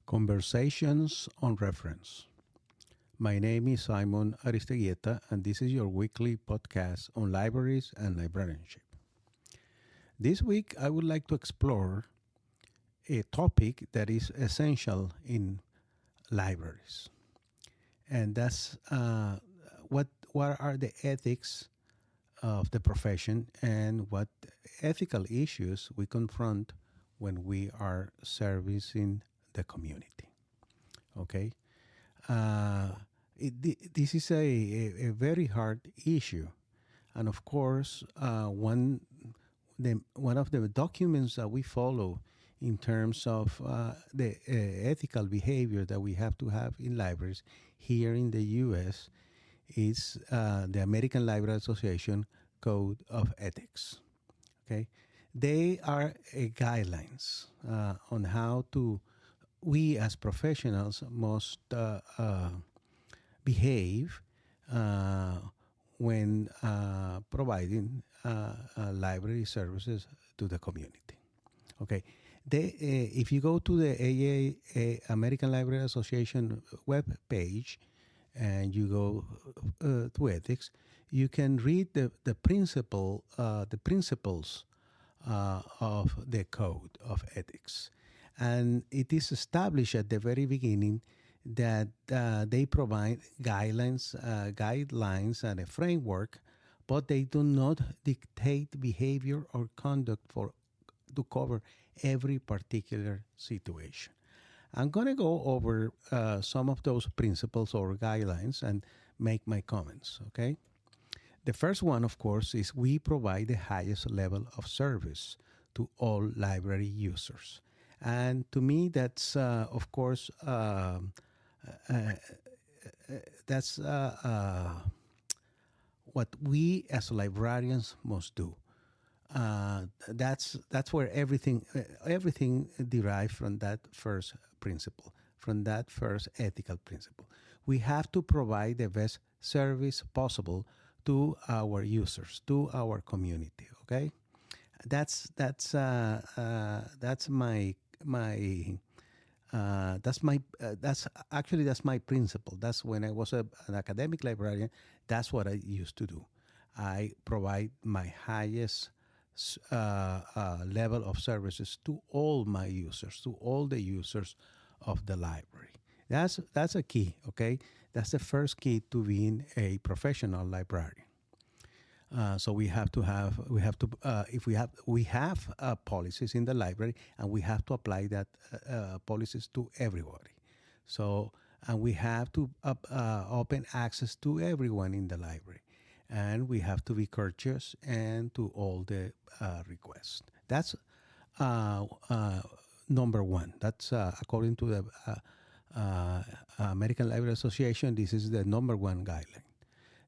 Conversations on Reference. My name is Simon Aristeguieta, and this is your weekly podcast on libraries and librarianship. This week, I would like to explore a topic that is essential in libraries, and that's what are the ethics of the profession and what ethical issues we confront when we are servicing the community. Okay, this is a very hard issue, and of course, one of the documents that we follow in terms of the ethical behavior that we have to have in libraries here in the U.S. is the American Library Association Code of Ethics. Okay, they are guidelines on how we as professionals must behave when providing library services to the community. Okay, if you go to the American Library Association web page and you go to ethics, you can read the principles of the code of ethics. And it is established at the very beginning that they provide guidelines and a framework, but they do not dictate behavior or conduct to cover every particular situation. I'm going to go over some of those principles or guidelines and make my comments, okay? The first one, of course, is we provide the highest level of service to all library users. And to me, that's, of course, that's what we as librarians must do. That's where everything derives from that first principle, from that first ethical principle. We have to provide the best service possible to our users, to our community. Okay, that's my principle. That's when I was an academic librarian. That's what I used to do. I provide my highest level of services to all my users, to all the users of the library. That's a key. Okay, that's the first key to being a professional librarian. So we have policies in the library, and we have to apply that policies to everybody. So, and we have to open access to everyone in the library, and we have to be courteous and to all the requests. That's number one. That's according to the American Library Association. This is the number one guideline.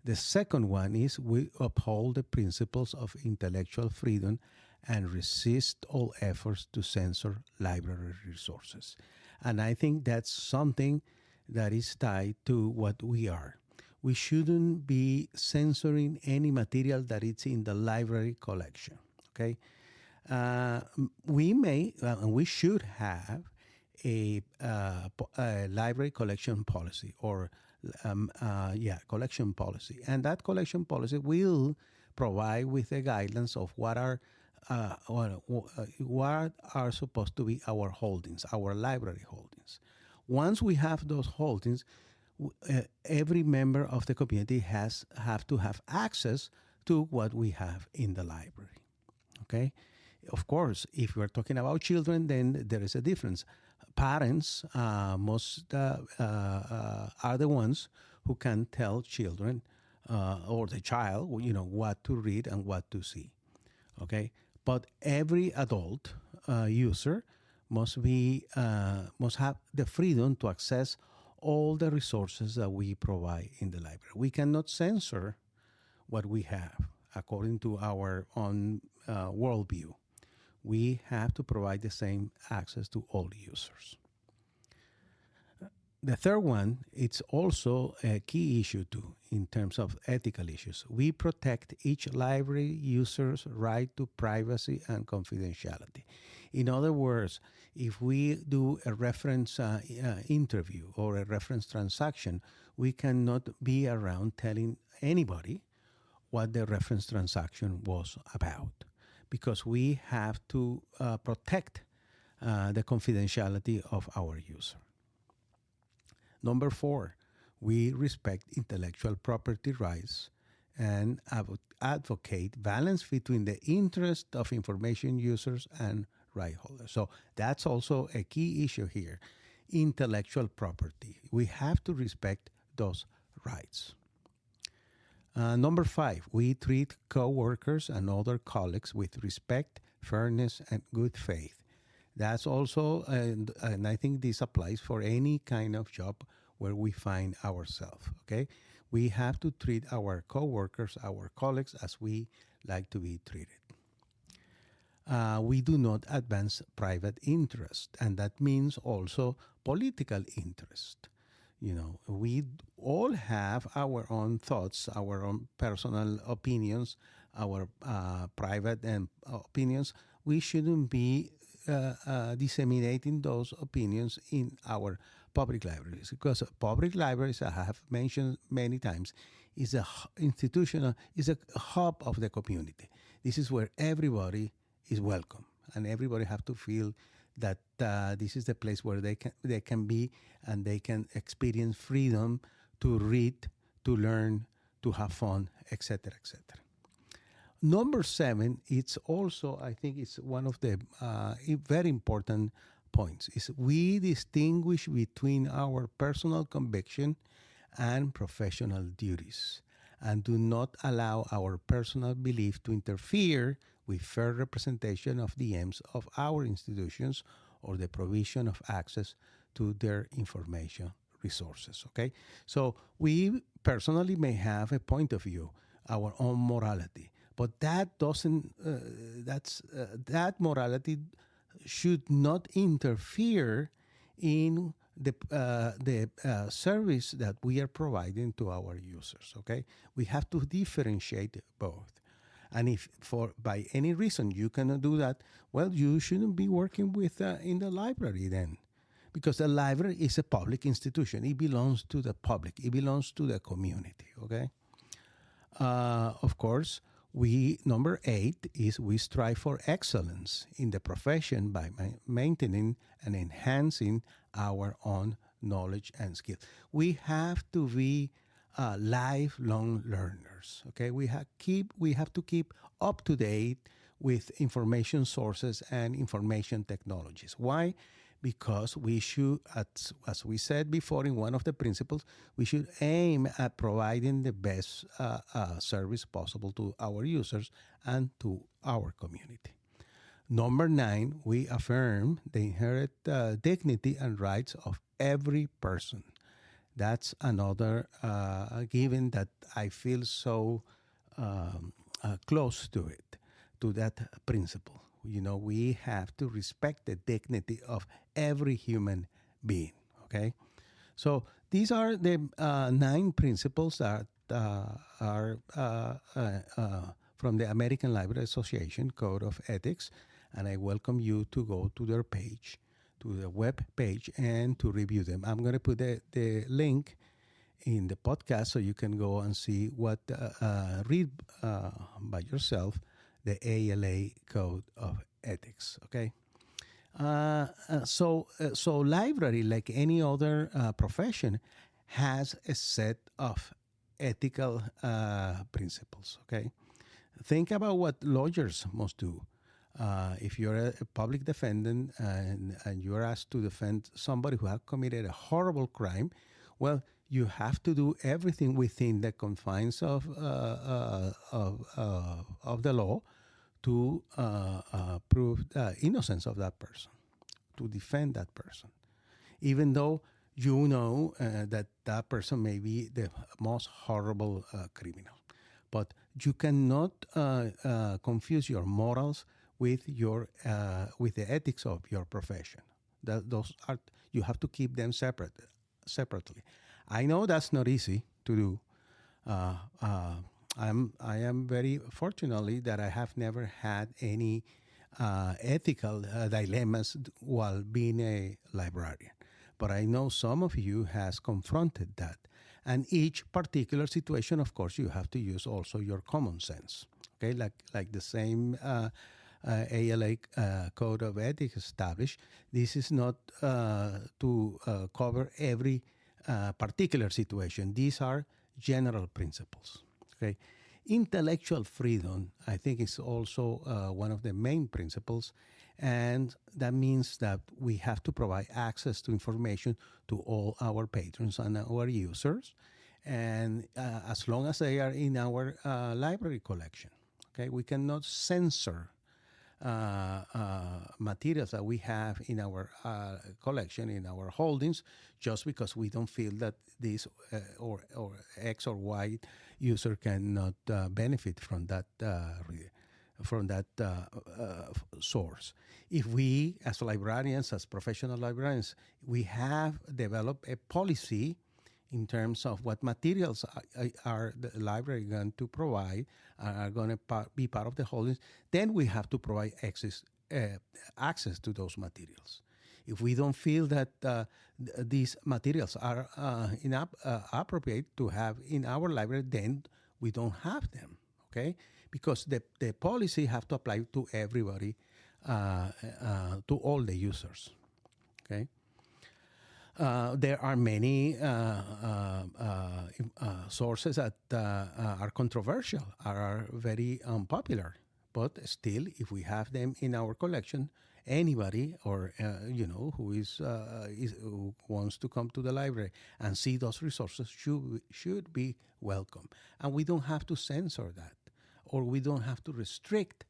The second one is we uphold the principles of intellectual freedom and resist all efforts to censor library resources. And I think that's something that is tied to what we are. We shouldn't be censoring any material that is in the library collection. Okay, we may and we should have a library collection policy or collection policy, and that collection policy will provide with the guidelines of what are supposed to be our holdings, our library holdings. Once we have those holdings, every member of the community have to have access to what we have in the library. Okay, of course, if we're talking about children, then there is a difference. Parents are the ones who can tell children or the child, what to read and what to see. Okay, but every adult user must have the freedom to access all the resources that we provide in the library. We cannot censor what we have according to our own worldview. We have to provide the same access to all users. The third one, it's also a key issue too in terms of ethical issues. We protect each library user's right to privacy and confidentiality. In other words, if we do a reference interview or a reference transaction, we cannot be around telling anybody what the reference transaction was about because we have to protect the confidentiality of our user. Number 4, we respect intellectual property rights and advocate balance between the interest of information users and right holders. So that's also a key issue here. Intellectual property. We have to respect those rights. Number 5, we treat co-workers and other colleagues with respect, fairness, and good faith. That's also, and I think this applies for any kind of job where we find ourselves, okay? We have to treat our co-workers, our colleagues, as we like to be treated. We do not advance private interest, and that means also political interest. You know, we all have our own thoughts, our own personal opinions, our private opinions. We shouldn't be disseminating those opinions in our public libraries because public libraries, I have mentioned many times, is a institutional, is a hub of the community. This is where everybody is welcome, and everybody have to feel that this is the place where they can be and they can experience freedom to read, to learn, to have fun, etc., etc. Number 7, it's also, I think it's one of the very important points, is we distinguish between our personal conviction and professional duties and do not allow our personal belief to interfere with fair representation of the aims of our institutions or the provision of access to their information resources, okay? So we personally may have a point of view, our own morality, but that doesn't, that morality should not interfere in the service that we are providing to our users, okay? We have to differentiate both. And if by any reason you cannot do that, well, you shouldn't be working with in the library then, because the library is a public institution. It belongs to the public. It belongs to the community, okay? Of course, number 8 is we strive for excellence in the profession by maintaining and enhancing our own knowledge and skill. We have to be lifelong learners, okay? We have to keep up to date with information sources and information technologies. Why? Because we should, as we said before in one of the principles, we should aim at providing the best service possible to our users and to our community. Number 9, we affirm the inherent dignity and rights of every person. That's another given that I feel so close to it, to that principle. You know, we have to respect the dignity of every human being, okay? So these are the 9 principles that are from the American Library Association Code of Ethics, and I welcome you to go to their page, to the web page, and to review them. I'm going to put the link in the podcast so you can go and see what, read by yourself the ALA Code of Ethics, okay? So library, like any other profession, has a set of ethical principles, okay? Think about what lawyers must do. If you're a public defendant and you are asked to defend somebody who has committed a horrible crime, well, you have to do everything within the confines of the law to prove the innocence of that person, to defend that person, even though you know that that person may be the most horrible criminal. But you cannot confuse your morals with with the ethics of your profession. Those are, you have to keep them separately. I know that's not easy to do. I am very fortunately that I have never had any ethical dilemmas while being a librarian. But I know some of you has confronted that. And each particular situation, of course, you have to use also your common sense. Okay, like the same ALA code of ethics established. This is not to cover every particular situation. These are general principles. Okay, intellectual freedom, I think, is also one of the main principles, and that means that we have to provide access to information to all our patrons and our users, and as long as they are in our library collection. Okay, we cannot censor materials that we have in our collection, in our holdings, just because we don't feel that this or X or Y user cannot benefit from that source. If we, as librarians, as professional librarians, we have developed a policy in terms of what materials are the library going to provide, are going to be part of the holdings, then we have to provide access to those materials. If we don't feel that these materials are appropriate to have in our library, then we don't have them, okay? Because the policy have to apply to everybody, to all the users, okay? There are many sources that are controversial, are very unpopular, but still, if we have them in our collection, anybody or who wants to come to the library and see those resources should be welcome, and we don't have to censor that, or we don't have to restrict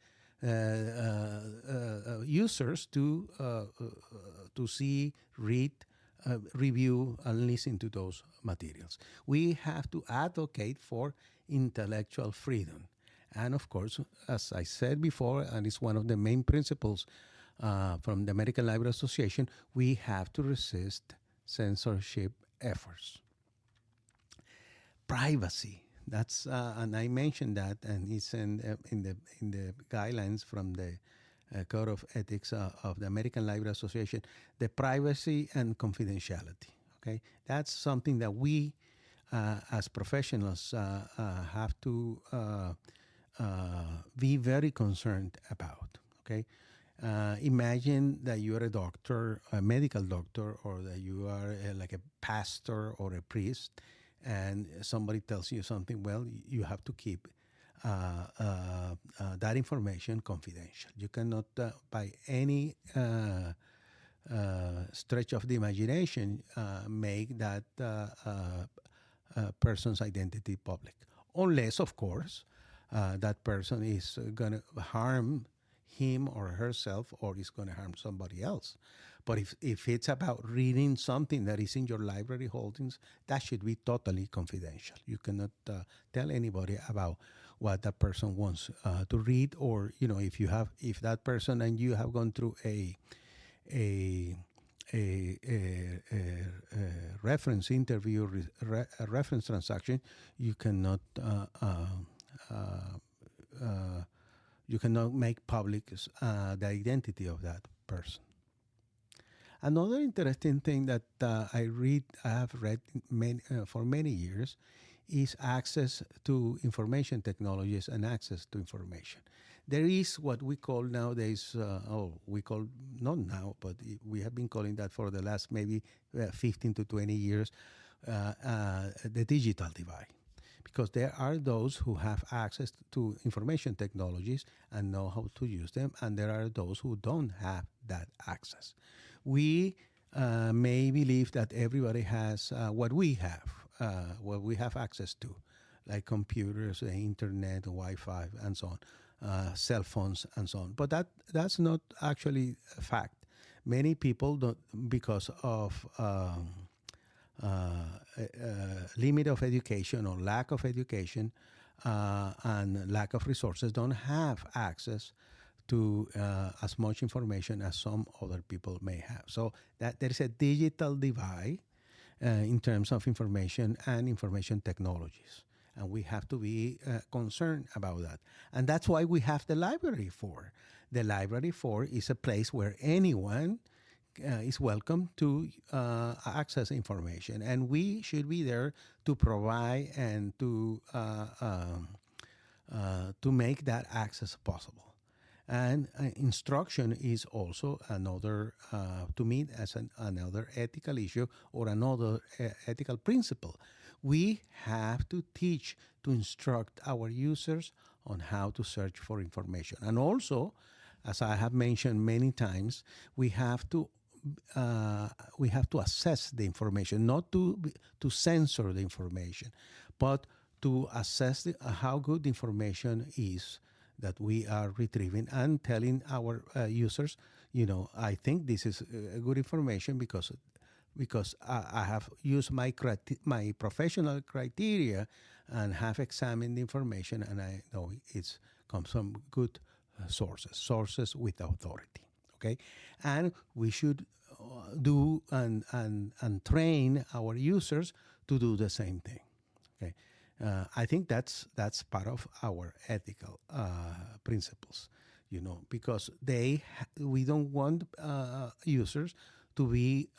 users to see, read, review, and listen to those materials. We have to advocate for intellectual freedom. And of course, as I said before, and it's one of the main principles from the American Library Association, we have to resist censorship efforts. Privacy. That's and I mentioned that, and it's in the guidelines from the Code of Ethics of the American Library Association, the privacy and confidentiality. Okay, that's something that we, as professionals, have to be very concerned about. Okay, imagine that you are a doctor, a medical doctor, or that you are like a pastor or a priest, and somebody tells you something. Well, you have to keep that information confidential. You cannot, by any stretch of the imagination, make that person's identity public. Unless, of course, that person is going to harm him or herself, or is going to harm somebody else. But if it's about reading something that is in your library holdings, that should be totally confidential. You cannot tell anybody about what that person wants to read, or if that person and you have gone through a reference interview, a reference transaction, you cannot make public the identity of that person. Another interesting thing that I have read for many years, is access to information technologies and access to information. There is what we call nowadays, not now, but we have been calling that for the last maybe 15 to 20 years, the digital divide. Because there are those who have access to information technologies and know how to use them, and there are those who don't have that access. We may believe that everybody has what we have access to, like computers, the internet, Wi-Fi, and so on, cell phones, and so on. But that's not actually a fact. Many people don't, because of limit of education or lack of education and lack of resources, don't have access to as much information as some other people may have. So that there is a digital divide in terms of information and information technologies. and we have to be concerned about that. And that's why we have the library for. The library for is a place where anyone is welcome to access information, and we should be there to provide and to make that access possible. And instruction is also another, to me, as another ethical issue or another ethical principle. We have to teach, to instruct our users on how to search for information. And also, as I have mentioned many times, we have to assess the information, not to censor the information, but to assess how good the information is that we are retrieving, and telling our users, I think this is good information because I have used my professional criteria and have examined the information, and I know it's comes from good sources with authority. Okay, and we should do and train our users to do the same thing. Okay, I think that's part of our ethical principles, because we don't want users to be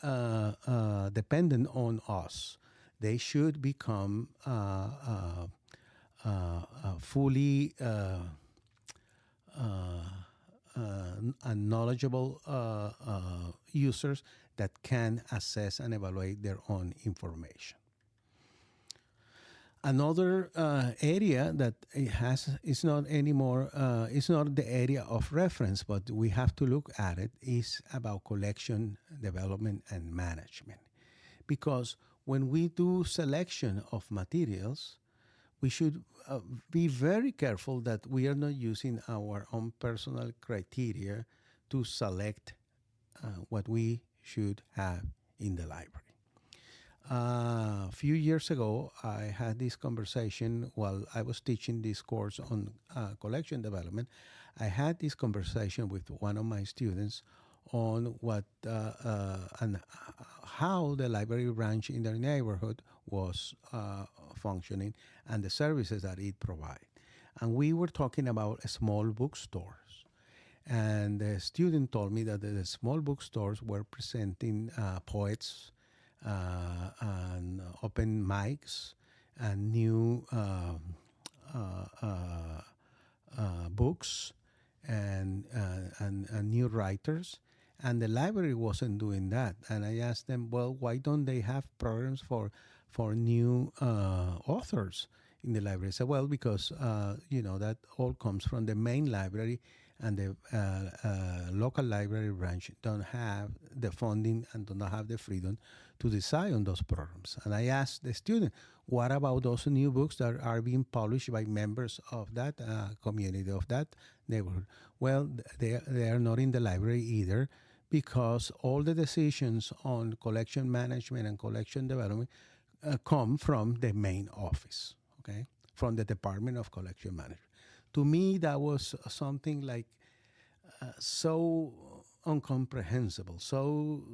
dependent on us. They should become fully and knowledgeable users that can assess and evaluate their own information. Another area that is not anymore, it's not the area of reference, but we have to look at it, is about collection, development, and management. Because when we do selection of materials, we should be very careful that we are not using our own personal criteria to select what we should have in the library. A few years ago, I had this conversation while I was teaching this course on collection development. I had this conversation with one of my students on what and how the library branch in their neighborhood was functioning and the services that it provides. And we were talking about small bookstores. And the student told me that the small bookstores were presenting poets, and open mics, and new books, and new writers, and the library wasn't doing that. And I asked them, well, why don't they have programs for new authors in the library? I said, well, because that all comes from the main library, and the local library branch don't have the funding and do not have the freedom to decide on those programs. And I asked the student, what about those new books that are being published by members of that community, of that neighborhood? Well, they are not in the library either, because all the decisions on collection management and collection development come from the main office, okay, from the Department of Collection Management. To me, that was something like so incomprehensible. So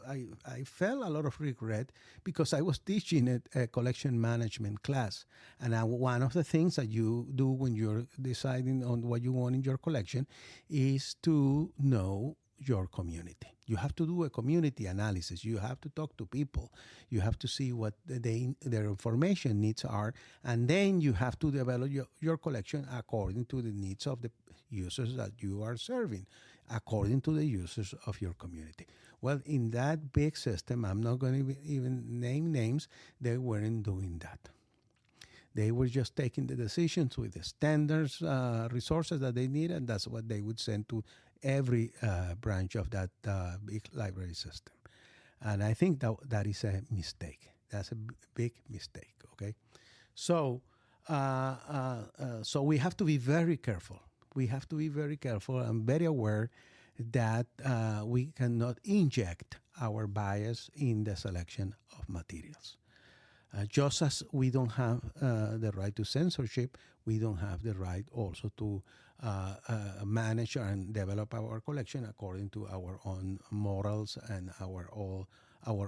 I felt a lot of regret, because I was teaching a collection management class. And one of the things that you do when you're deciding on what you want in your collection is to know your community. You have to do a community analysis. You have to talk to people. You have to see what their information needs are, and then you have to develop your collection according to the needs of the users that you are serving, according to the users of your community. Well, in that big system, I'm not going to even name names, they weren't doing that. They were just taking the decisions with the standards, resources that they need, and that's what they would send to every branch of that big library system. And I think that is a mistake. That's a big mistake, okay? So, so we have to be very careful. We have to be very careful and very aware that we cannot inject our bias in the selection of materials. Just as we don't have the right to censorship, we don't have the right also to manage and develop our collection according to our own morals and our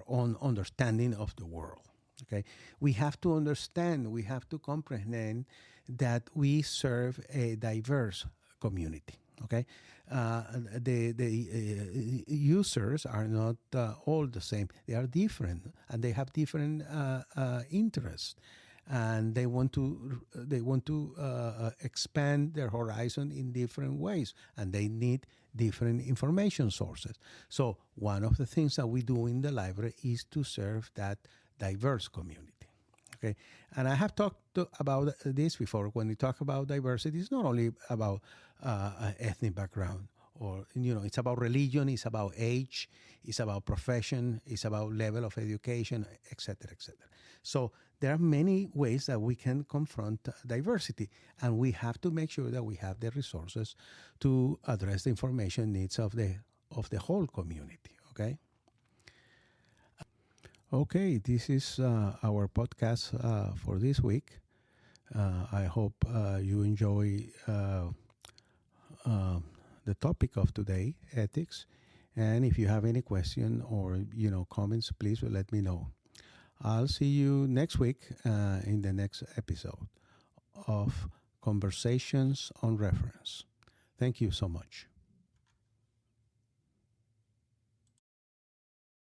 own understanding of the world. Okay, we have to understand, we have to comprehend that we serve a diverse community. Okay, the users are not all the same. They are different, and they have different interests, and they want to expand their horizon in different ways, and they need different information sources. So one of the things that we do in the library is to serve that diverse community. Okay, and I have about this before. When we talk about diversity, it's not only about ethnic background, or it's about religion, it's about age, it's about profession, it's about level of education, etc., etc. So there are many ways that we can confront diversity, and we have to make sure that we have the resources to address the information needs of the whole community. Okay. Okay, this is our podcast for this week. I hope you enjoy uh, the topic of today, ethics. And if you have any question or comments, please let me know. I'll see you next week in the next episode of Conversations on Reference. Thank you so much.